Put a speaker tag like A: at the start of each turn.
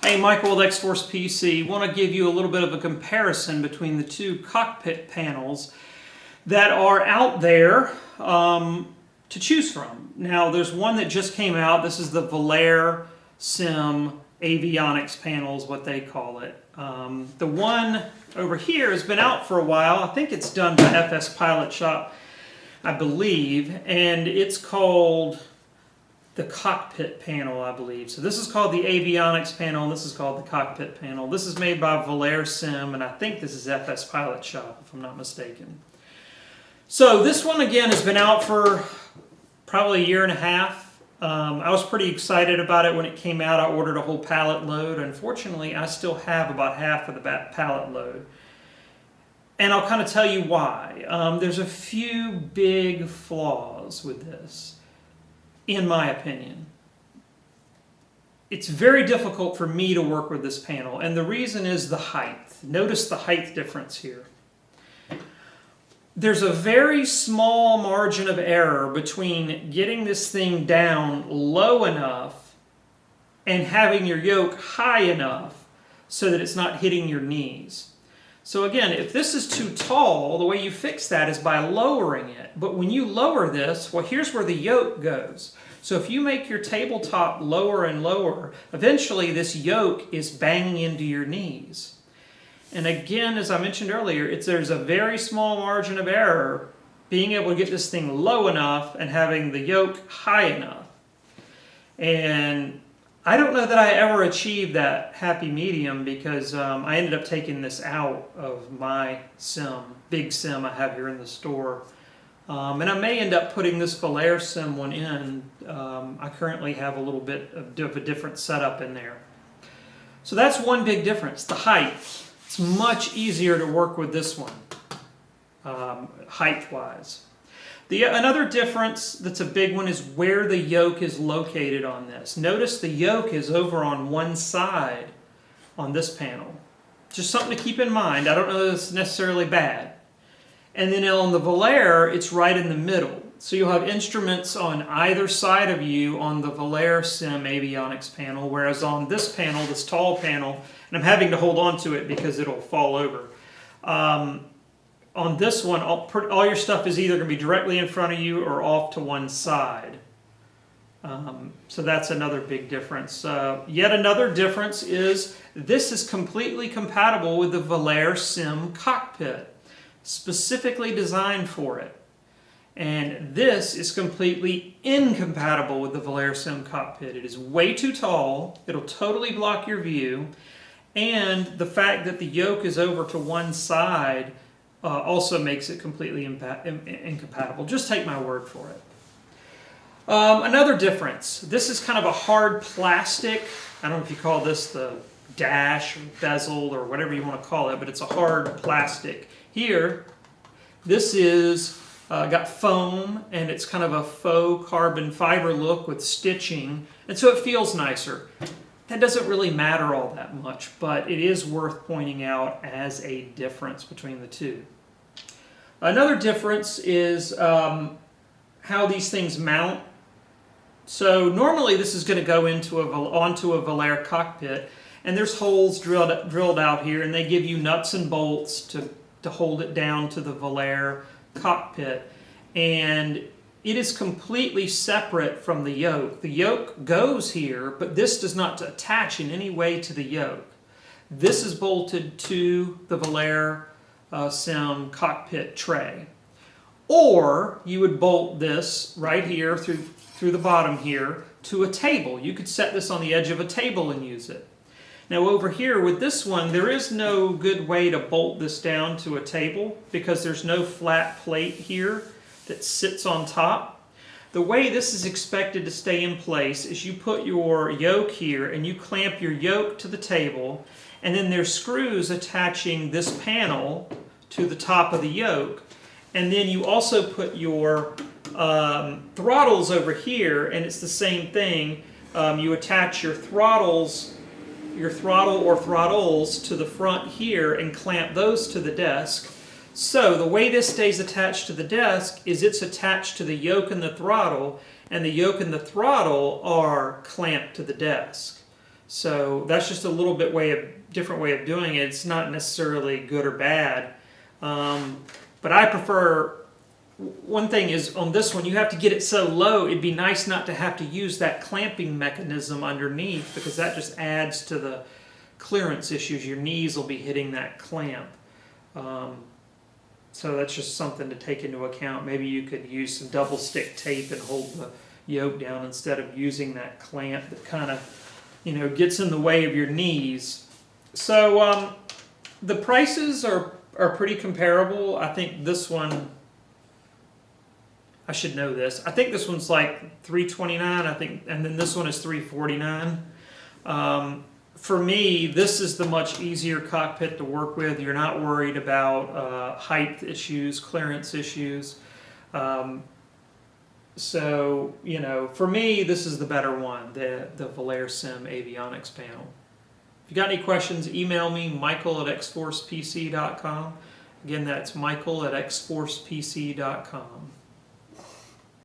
A: Hey, Michael with XForcePC. Want to give you a little bit of a comparison between the two cockpit panels that are out there to choose from. Now, there's one that just came out. This is the Volair Sim Avionics panel is what they call it. The one over here has been out for a while. I think it's done by FS Pilot Shop, I believe, and it's called the Cockpit panel, I believe. So this is called the Avionics panel, and this is called the Cockpit panel. This is made by Volair Sim, and I think this is FS Pilot Shop, if I'm not mistaken. So this one, again, has been out for probably a year and a half. I was pretty excited about it when it came out. I ordered a whole pallet load. Unfortunately, I still have about half of the pallet load. And I'll kind of tell you why. There's a few big flaws with this, in my opinion. It's very difficult for me to work with this panel, and the reason is the height. Notice the height difference here. There's a very small margin of error between getting this thing down low enough and having your yoke high enough so that it's not hitting your knees. So again, if this is too tall, the way you fix that is by lowering it. But when you lower this, well, here's where the yoke goes. So if you make your tabletop lower and lower, eventually this yoke is banging into your knees. And again, as I mentioned earlier, there's a very small margin of error being able to get this thing low enough and having the yoke high enough. And I don't know that I ever achieved that happy medium because I ended up taking this out of my sim, big sim I have here in the store. And I may end up putting this Volair sim one in. I currently have a little bit of a different setup in there. So that's one big difference, the height. It's much easier to work with this one, height-wise. Another difference that's a big one is where the yoke is located on this. Notice the yoke is over on one side on this panel. Just something to keep in mind. I don't know that it's necessarily bad. And then on the Volair, it's right in the middle. So you'll have instruments on either side of you on the Volair Sim Avionics panel, whereas on this panel, this tall panel, and I'm having to hold on to it because it'll fall over. On this one, all your stuff is either going to be directly in front of you or off to one side. So that's another big difference. Yet another difference is this is completely compatible with the Volair Sim Cockpit, specifically designed for it. And this is completely incompatible with the Volair Sim Cockpit. It is way too tall, it'll totally block your view, and the fact that the yoke is over to one side also makes it completely incompatible. Just take my word for it. Another difference, this is kind of a hard plastic. I don't know if you call this the dash or bezel or whatever you want to call it, but it's a hard plastic. Here, this is got foam, and it's kind of a faux carbon fiber look with stitching, and so it feels nicer. That doesn't really matter all that much, but it is worth pointing out as a difference between the two. Another difference is how these things mount. So normally this is going to go onto a Volair cockpit, and there's holes drilled out here, and they give you nuts and bolts to hold it down to the Volair cockpit, and it is completely separate from the yoke. The yoke goes here, but this does not attach in any way to the yoke. This is bolted to the Volair Sim cockpit tray. Or you would bolt this right here through the bottom here to a table. You could set this on the edge of a table and use it. Now over here with this one, there is no good way to bolt this down to a table because there's no flat plate here that sits on top. The way this is expected to stay in place is you put your yoke here and you clamp your yoke to the table, and then there's screws attaching this panel to the top of the yoke, and then you also put your throttles over here, and it's the same thing. You attach your throttle or throttles to the front here and clamp those to the desk. So the way this stays attached to the desk is it's attached to the yoke and the throttle, and the yoke and the throttle are clamped to the desk. So that's just a little bit different way of doing it. It's not necessarily good or bad, but I prefer. One thing is on this one, you have to get it so low. It'd be nice not to have to use that clamping mechanism underneath, because that just adds to the clearance issues. Your knees will be hitting that clamp. So that's just something to take into account. Maybe you could use some double stick tape and hold the yoke down instead of using that clamp that kind of, gets in the way of your knees. So the prices are pretty comparable. I think this one, I should know this. I think this one's like $329. And then this one is $349. For me, this is the much easier cockpit to work with. You're not worried about height issues, clearance issues. So, for me, this is the better one, the Volair Sim Avionics panel. If you got any questions, email me, michael@xforcepc.com. Again, that's michael@xforcepc.com.